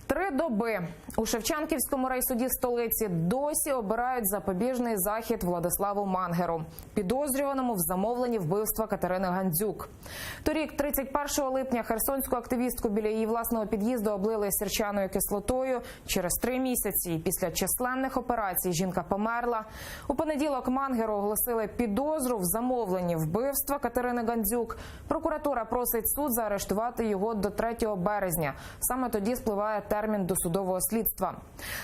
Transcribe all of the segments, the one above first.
3 доби у Шевченківському райсуді столиці досі обирають запобіжний захід Владиславу Мангеру, підозрюваному в замовленні вбивства Катерини Гандзюк. Торік, 31 липня, херсонську активістку біля її власного під'їзду облили сірчаною кислотою. Через 3 місяці після численних операцій жінка померла. У понеділок Мангеру оголосили підозру в замовленні вбивства Катерини Гандзюк. Прокуратура просить суд заарештувати його до 3 березня. Саме тоді спливає термін досудового слідства.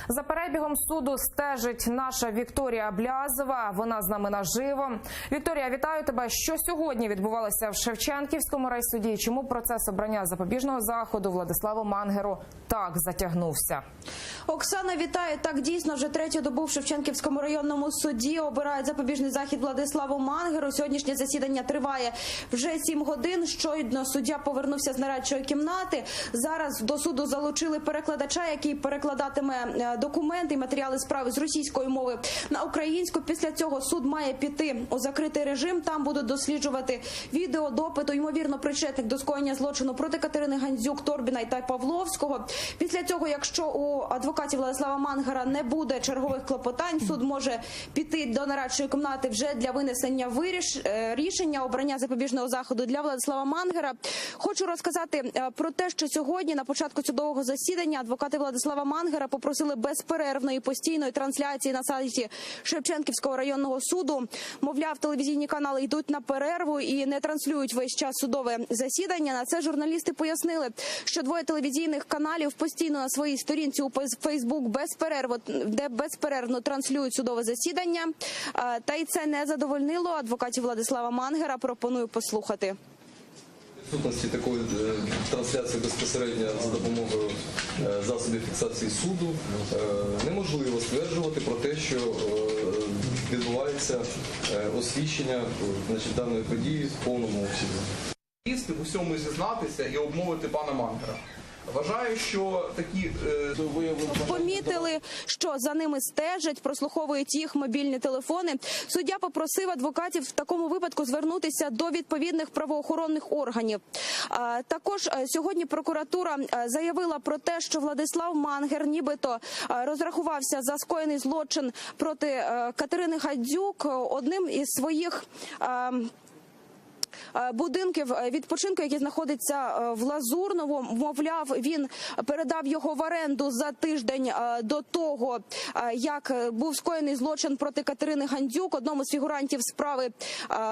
За перебігом суду стежить наша Вікторія Аблязова. Вона з нами наживо. Вікторія, вітаю тебе. Що сьогодні відбувалося в Шевченківському райсуді? Чому процес обрання запобіжного заходу Владиславу Мангеру так затягнувся? Оксана, вітаю. Так, дійсно, вже 3-ю добу в Шевченківському районному суді обирають запобіжний захід Владиславу Мангеру. Сьогоднішнє засідання триває вже 7 годин. Щойно суддя повернувся з нарадчої кімнати. Зараз до суду залучили перекладача, який перекладатиме документи і матеріали справи з російської мови на українську. Після цього суд має піти у закритий режим. Там будуть досліджувати відео допиту, ймовірно, причетних до скоєння злочину проти Катерини Гандзюк, Торбіна та Павловського. Після цього, якщо у адвокатів Владислава Мангера не буде чергових клопотань, суд може піти до нарадчої кімнати вже для винесення рішення обрання запобіжного заходу для Владислава Мангера. Хочу розказати про те, що сьогодні на початку судового засідання адвокати Владислава Мангера попросили безперервної постійної трансляції на сайті Шевченківського районного суду. Мовляв, телевізійні канали йдуть на перерву і не транслюють весь час судове засідання. На це журналісти пояснили, що 2 телевізійних каналів постійно на своїй сторінці у Фейсбук безперервно транслюють судове засідання. Та й це не задовольнило адвокатів Владислава Мангера. Пропоную послухати. Відсутності такої трансляції безпосередньо за допомогою засобів фіксації суду неможливо стверджувати про те, що відбувається освіщення даної події в повному обсязі. В усьому зізнатися і обмовити пана Мангера. Вважаю, що такі помітили, що за ними стежать, прослуховують їх мобільні телефони. Суддя попросив адвокатів в такому випадку звернутися до відповідних правоохоронних органів. Також сьогодні прокуратура заявила про те, що Владислав Мангер нібито розрахувався за скоєний злочин проти Катерини Гандзюк одним із своїх будинків відпочинку, який знаходиться в Лазурному. Мовляв, він передав його в оренду за тиждень до того, як був скоєний злочин проти Катерини Гандзюк, одному з фігурантів справи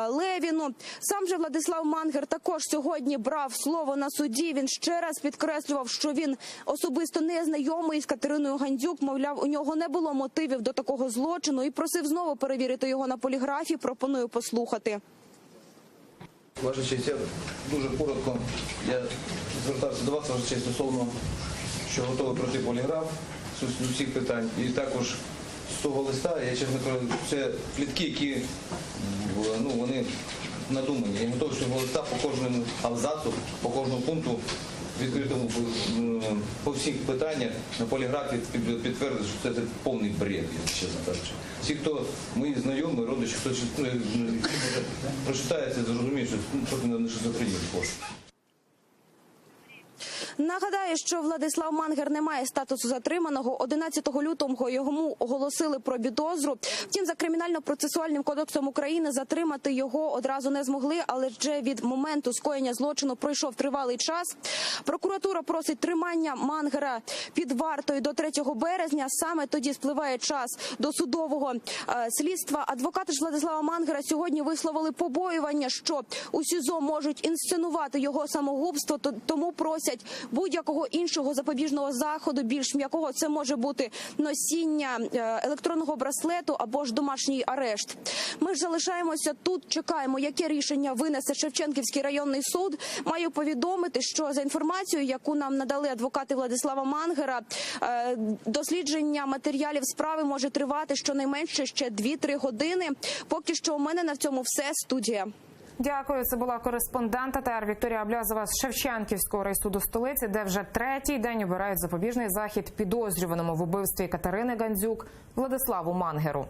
Левіну. Сам же Владислав Мангер також сьогодні брав слово на суді. Він ще раз підкреслював, що він особисто не знайомий з Катериною Гандзюк. Мовляв, у нього не було мотивів до такого злочину і просив знову перевірити його на поліграфі. Пропоную послухати. Ваша честь, я дуже коротко, я звертався до вас, ваша честь, стосовно, що готовий пройти поліграф з усіх питань. І також з того листа, я чесно кажу, це плітки, які вони надумані. Я готовий, що листа по кожному абзацу, по кожному пункту відкритому по всіх питаннях на поліграфі підтвердить, що це повний бред, чесно кажучи. Всі, хто мої знайомі, родичі, хто прочитає це, зрозуміє, що трохи не шизофренія. Нагадаю, що Владислав Мангер не має статусу затриманого. 11 лютого йому оголосили про підозру. Втім, за Кримінально-процесуальним кодексом України затримати його одразу не змогли, але вже від моменту скоєння злочину пройшов тривалий час. Прокуратура просить тримання Мангера під вартою до 3 березня. Саме тоді спливає час до судового слідства. Адвокати ж Владислава Мангера сьогодні висловили побоювання, що у СІЗО можуть інсценувати його самогубство, тому просять будь-якого іншого запобіжного заходу, більш м'якого. Це може бути носіння електронного браслету або ж домашній арешт. Ми ж залишаємося тут, чекаємо, яке рішення винесе Шевченківський районний суд. Маю повідомити, що за інформацією, яку нам надали адвокати Владислава Мангера, дослідження матеріалів справи може тривати щонайменше ще 2-3 години. Поки що у мене на цьому все. Студія. Дякую. Це була кореспондент АТР Вікторія Аблязова з Шевченківського райсуду столиці, де вже 3-й день обирають запобіжний захід підозрюваному в убивстві Катерини Гандзюк Владиславу Мангеру.